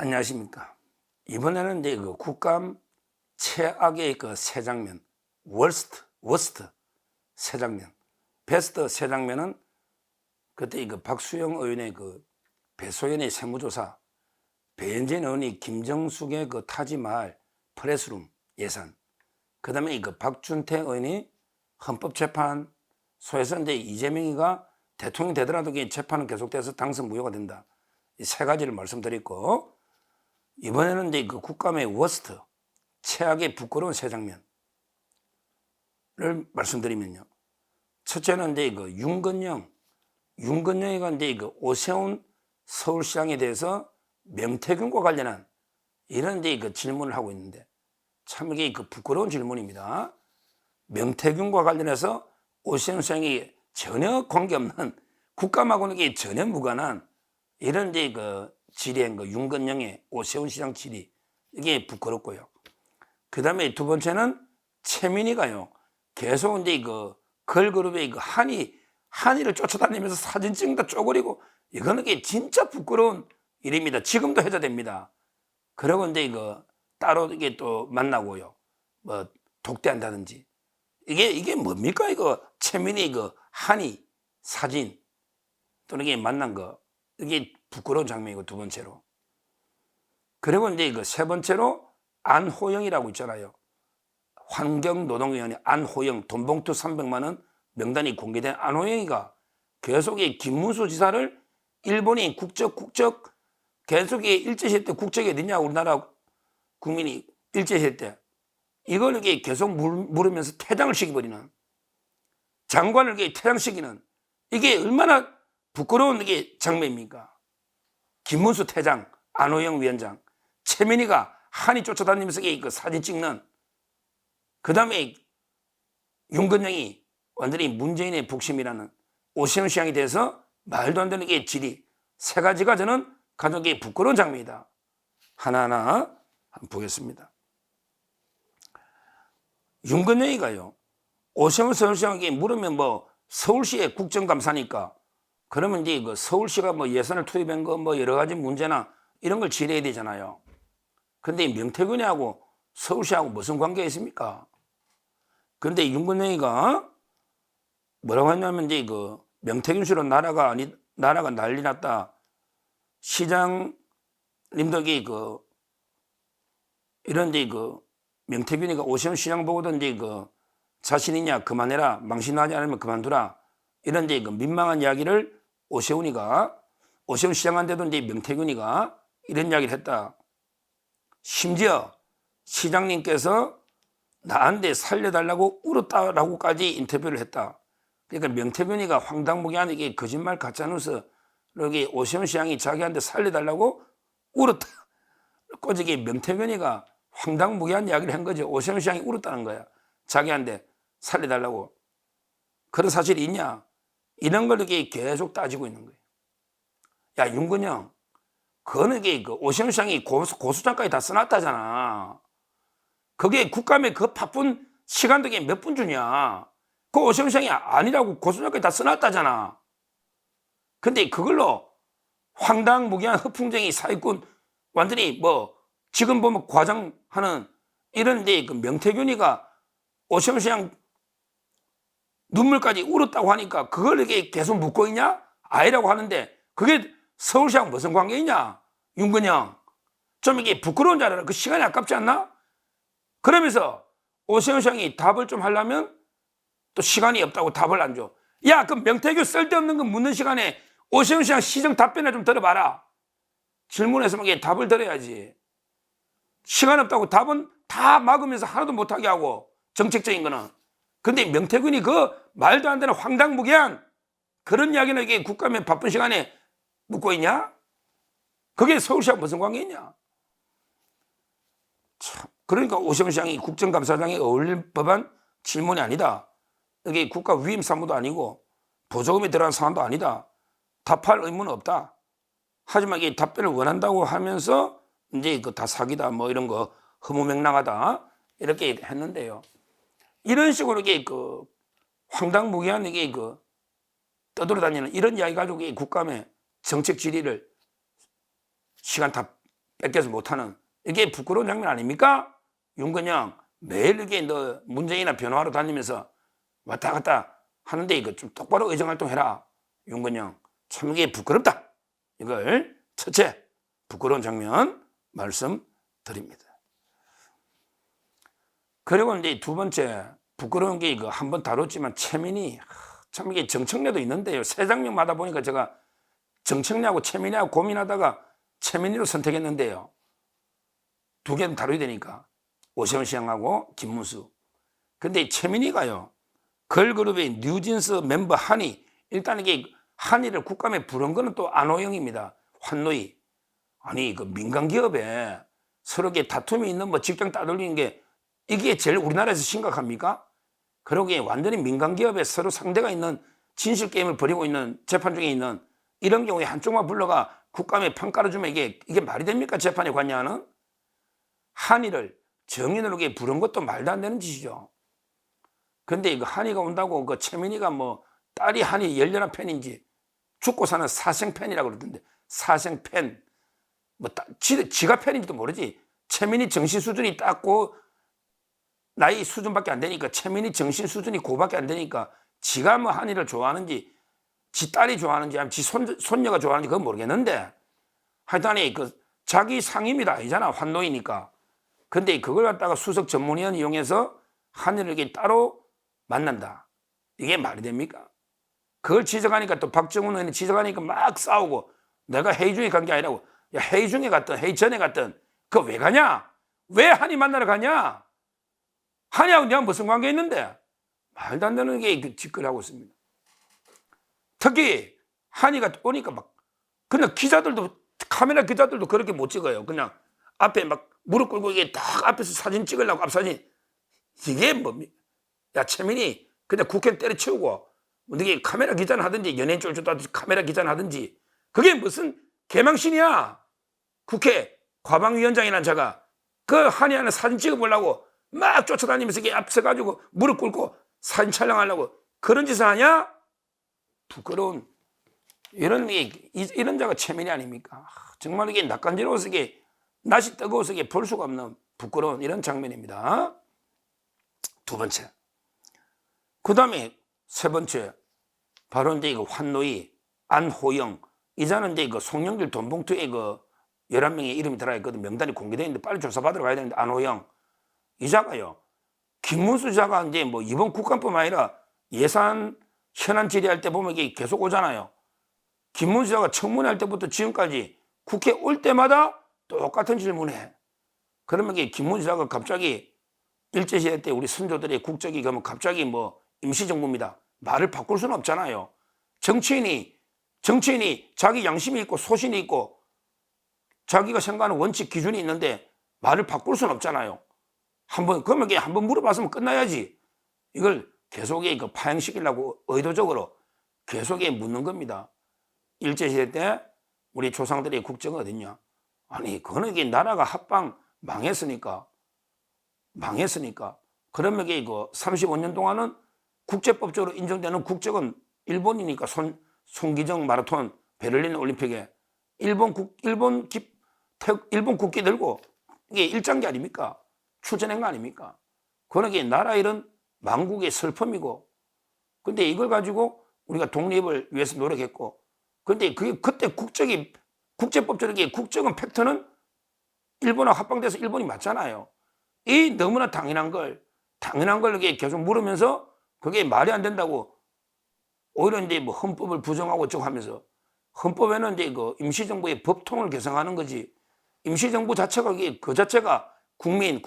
안녕하십니까. 이번에는 이제 그 국감 최악의 그 세 장면, 워스트 세 장면, 베스트 세 장면은 그때 그 박수영 의원의 그 배소연의 세무조사, 배현진 의원이 김정숙의 그 타지말 프레스룸 예산, 그 다음에 그 박준태 의원이 헌법재판소에서 이제 이재명이가 대통령이 되더라도 재판은 계속돼서 당선 무효가 된다. 이 세 가지를 말씀드렸고, 이번에는 이제 그 국감의 워스트, 최악의 부끄러운 세 장면을 말씀드리면요. 첫째는 이제 그 윤건영이가 이제 그 오세훈 서울시장에 대해서 명태균과 관련한 이런 이제 그 질문을 하고 있는데, 참 이게 그 부끄러운 질문입니다. 명태균과 관련해서 오세훈 시장이 전혀 관계없는, 국감하고는 이게 전혀 무관한 이런 이제 그 질의인 그 윤건영의 오세훈 시장 질의, 이게 부끄럽고요. 그 다음에 두 번째는 최민희가요, 계속 이제 그 걸그룹의 그 한이를 쫓아다니면서 사진 찍는다 쪼그리고, 이거는 게 진짜 부끄러운 일입니다. 지금도 해도 됩니다. 그리고 이제 이거 따로 이게 또 만나고요, 뭐 독대한다든지, 이게 뭡니까? 이거 최민희 그 한이 사진 또는 이게 만난 거, 이게 부끄러운 장면이고, 두 번째로. 그리고 이제 그 세 번째로 안호영이라고 있잖아요. 환경노동위원회 안호영, 돈봉투 300만 원 명단이 공개된 안호영이가 계속 이 김문수 지사를 일본이 국적 계속 일제시대 때 국적이 어디냐, 우리나라 국민이 일제시대 때 이걸 이게 계속 물으면서 퇴장을 시켜버리는, 장관을 이게 퇴장시키는, 이게 얼마나 부끄러운 이게 장면입니까? 김문수 퇴장, 안호영 위원장, 최민희가 한이 쫓아다니면서 그 사진 찍는, 그 다음에 윤건영이 완전히 문재인의 북심이라는 오세훈 시장에 대해서 말도 안 되는 게 질의, 세 가지가 저는 가장 부끄러운 장면이다. 하나하나 한번 보겠습니다. 윤건영이가요, 오세훈 서울시장에게 물으면 뭐 서울시의 국정감사니까 그러면 이제 그 서울시가 뭐 예산을 투입한 거 뭐 여러 가지 문제나 이런 걸 질의해야 되잖아요. 근데 명태균이하고 서울시하고 무슨 관계가 있습니까? 근데 윤건영이가 뭐라고 했냐면, 이제 그 명태균 씨로 나라가 난리 났다. 시장님들이 그 이런 이제 그 명태균이가 오세훈 시장 보고도 이제 그 자신 있냐, 그만해라, 망신하지 않으면 그만두라, 이런 이제 그 민망한 이야기를 오세훈 시장한테도 이제 명태균이가 이런 이야기를 했다. 심지어 시장님께서 나한테 살려달라고 울었다라고까지 인터뷰를 했다. 그러니까 명태균이가 황당무계한 이게 거짓말 가짜뉴스, 여기 오세훈 시장이 자기한테 살려달라고 울었다. 꼬지게 명태균이가 황당무계한 이야기를 한 거지. 오세훈 시장이 울었다는 거야, 자기한테 살려달라고. 그런 사실이 있냐? 이런 걸 이렇게 계속 따지고 있는 거예요. 야, 윤건영, 그거는 이게 그 오세훈 시장이 고소장까지 다 써놨다잖아. 그게 국감에 그 바쁜 시간도 몇 분 주냐? 그 오세훈 시장이 아니라고 고소장까지 다 써놨다잖아. 근데 그걸로 황당무계한 허풍쟁이 사기꾼, 완전히 뭐 지금 보면 과장하는 이런 데 그 명태균이가 오세훈 시장 눈물까지 울었다고 하니까 그걸 이렇게 계속 묻고 있냐? 아니라고 하는데 그게 서울시장 무슨 관계 있냐? 윤건영, 좀 이게 부끄러운 줄 알아라. 그 시간이 아깝지 않나? 그러면서 오세훈 시장이 답을 좀 하려면 또 시간이 없다고 답을 안 줘. 야, 그 명태균 쓸데없는 거 묻는 시간에 오세훈 시장 시정 답변을 좀 들어봐라. 질문했으면 이게 답을 들어야지. 시간 없다고 답은 다 막으면서 하나도 못하게 하고, 정책적인 거는. 근데 명태균이 그 말도 안 되는 황당무계한 그런 이야기는 이게 국감에 바쁜 시간에 묻고 있냐? 그게 서울시장 무슨 관계 있냐? 참, 그러니까 오세훈 시장이 국정감사장에 어울릴 법한 질문이 아니다. 이게 국가 위임 사무도 아니고 보조금이 들어간 사안도 아니다. 답할 의무는 없다. 하지만 이게 답변을 원한다고 하면서 이제 그 다 사기다, 뭐 이런 거 허무맹랑하다, 이렇게 했는데요. 이런 식으로 이게 그 황당무계한 이게 그 떠돌아다니는 이런 이야기 가지고 국감에 정책 질의를 시간 다 뺏겨서 못하는 이게 부끄러운 장면 아닙니까? 윤건영 매일 이렇게 너 문재인이나 변호하러 다니면서 왔다 갔다 하는데 이거 좀 똑바로 의정활동해라. 윤건영 참 이게 부끄럽다. 이걸 첫째 부끄러운 장면 말씀드립니다. 그리고 이제 두 번째 부끄러운 게 이거 한번 다뤘지만 최민희 참 이게 정청래도 있는데요. 세 장면마다 보니까 제가 정청래하고 최민희하고 고민하다가 최민희로 선택했는데요. 두 개는 다뤄야 되니까 오세훈 시장하고 김문수. 근데 최민희가요. 걸그룹의 뉴진스 멤버 한이 일단 이게 한이를 국감에 부른 거는 또 안호영입니다. 환노이. 아니 그 민간 기업에 서로 다툼이 있는 뭐 직장 따돌리는 게 이게 제일 우리나라에서 심각합니까? 그러기에 완전히 민간 기업에 서로 상대가 있는 진실 게임을 벌이고 있는 재판 중에 있는 이런 경우에 한쪽만 불러가 국감에 판 깔아주면 이게 말이 됩니까? 재판에 관여하는 한이를 정인으로 부른 것도 말도 안 되는 짓이죠. 근데 이거 한이가 온다고 그 최민희가 뭐 딸이 한이 열렬한 팬인지 죽고 사는 사생 팬이라고 그러던데 사생 팬 뭐 지가 팬인지도 모르지. 최민희 정신 수준이 딱고 나이 수준밖에 안 되니까 최민희 정신 수준이 고밖에 안 되니까 지가 뭐 한이를 좋아하는지 지 딸이 좋아하는지 아니면 지 손녀가 좋아하는지 그건 모르겠는데 하여튼에 그 자기 상임이다 아니잖아. 환노이니까. 근데 그걸 갖다가 수석 전문위원 이용해서 한이를 이렇게 따로 만난다. 이게 말이 됩니까? 그걸 지적하니까 또 박정훈 의원이 지적하니까 막 싸우고 내가 회의 중에 간 게 아니라고. 야, 회의 중에 갔든 회의 전에 갔든 그거 왜 가냐? 왜 한이 만나러 가냐? 한이하고 내가 무슨 관계 있는데? 말도 안 되는 게 짓거리 하고 있습니다. 특히 한이가 오니까 막 그냥 기자들도 카메라 기자들도 그렇게 못 찍어요. 그냥 앞에 막 무릎 꿇고 이게 딱 앞에서 사진 찍으려고 앞사진. 이게 뭡니까? 야, 최민희 그냥 국회 때려치우고 이게 카메라 기자는 하든지 연예인 쫄쫄도 카메라 기자는 하든지 그게 무슨 개망신이야. 국회 과방위원장이란 자가 그 한이하는 사진 찍어보려고 막 쫓아다니면서 이게 앞서가지고 무릎 꿇고 사진 촬영하려고 그런 짓을 하냐? 부끄러운 이런 자가 최민희 아닙니까? 정말 이게 낯간지러워서 이게 낯이 뜨거워서 이게 볼 수가 없는 부끄러운 이런 장면입니다. 두 번째. 그 다음에 세 번째. 바로 이제 이거 환노이, 안호영. 이자는 이제 그 송영길 돈봉투에 그 11명의 이름이 들어가 있거든. 명단이 공개되어 있는데 빨리 조사받으러 가야 되는데 안호영. 이자가요. 김문수 자가 이제 뭐 이번 국감뿐만 아니라 예산 현안 질의할 때 보면 이게 계속 오잖아요. 김문수 자가 청문회 할 때부터 지금까지 국회 올 때마다 똑같은 질문해. 그러면 이게 김문수 자가 갑자기 일제시대 때 우리 선조들의 국적이 그러면 갑자기 뭐 임시정부입니다. 말을 바꿀 수는 없잖아요. 정치인이 자기 양심이 있고 소신이 있고 자기가 생각하는 원칙 기준이 있는데 말을 바꿀 수는 없잖아요. 그러면 한번 물어봤으면 끝나야지. 이걸 계속에 파행시키려고 의도적으로 계속에 묻는 겁니다. 일제시대 때 우리 조상들의 국적은 어딨냐? 아니, 그거는 이게 나라가 합방 망했으니까. 그러면 이게 35년 동안은 국제법적으로 인정되는 국적은 일본이니까 송기정 마라톤 베를린 올림픽에 일본 국기 들고 이게 일장기 아닙니까? 출전한 거 아닙니까? 그건 이게 나라 이런 망국의 슬픔이고, 근데 이걸 가지고 우리가 독립을 위해서 노력했고, 근데 그게 그때 국제법적으로 국적은 팩트는 일본하고 합방돼서 일본이 맞잖아요. 이 너무나 당연한 걸 이렇게 계속 물으면서 그게 말이 안 된다고 오히려 이제 뭐 헌법을 부정하고 어쩌고 하면서 헌법에는 이제 그 임시정부의 법통을 개성하는 거지. 임시정부 자체가 그 자체가 국민,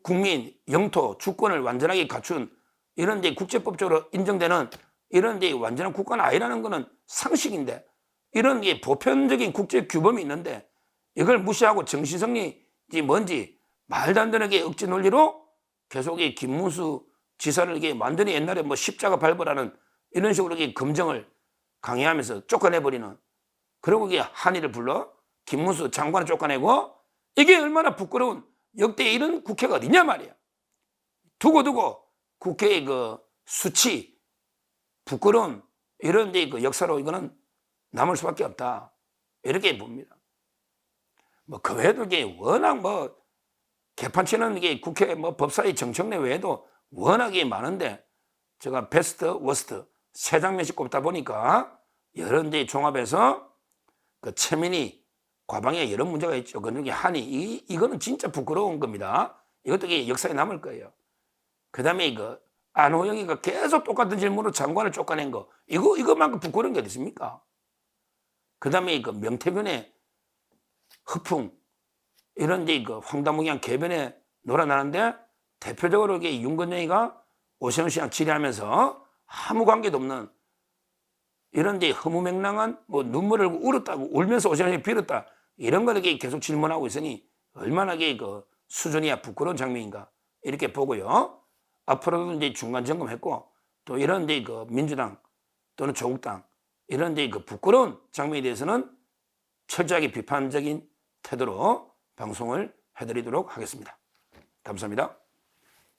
국민, 영토, 주권을 완전하게 갖춘 이런 이제 국제법적으로 인정되는 이런 이제 완전한 국가는 아니라는 거는 상식인데 이런 게 보편적인 국제 규범이 있는데 이걸 무시하고 정신성리지 뭔지 말도 안 되는 게 억지 논리로 계속 이 김문수 지사를 이게 완전히 옛날에 뭐 십자가 밟으라는 이런 식으로 이게 검정을 강요하면서 쫓아내버리는 그리고 이게 한이를 불러 김문수 장관을 쫓아내고 이게 얼마나 부끄러운 역대 이런 국회가 어디냐 말이야. 두고 국회의 그 수치 부끄러운 이런 데 그 역사로 이거는 남을 수밖에 없다 이렇게 봅니다. 뭐 그 외에도 이게 워낙 뭐 개판 치는 이게 국회 뭐 법사위 정청래 외에도 워낙에 많은데 제가 베스트, 워스트 세 장면씩 꼽다 보니까 여러 데 종합해서 그 최민희 과방에 여러 문제가 있죠. 그 중에 한이 이거는 진짜 부끄러운 겁니다. 이것도 이게 역사에 남을 거예요. 그 다음에 이거 안호영이가 계속 똑같은 질문으로 장관을 쫓아낸 거 이거만큼 부끄러운 게 어디 있습니까? 그 다음에 이거 명태균의 허풍 이런 데 그 황당무계한 개변에 놀아나는데 대표적으로 이게 윤건영이가 오세훈 씨랑 질의하면서 아무 관계도 없는 이런 데 허무맹랑한 뭐 눈물을 울었다고 울면서 오세훈 씨 빌었다 이런 걸 이렇게 계속 질문하고 있으니 얼마나 그 수준이야 부끄러운 장면인가 이렇게 보고요. 앞으로도 이제 중간 점검했고 또 이런 데 그 민주당 또는 조국당 이런 데 그 부끄러운 장면에 대해서는 철저하게 비판적인 태도로 방송을 해드리도록 하겠습니다. 감사합니다.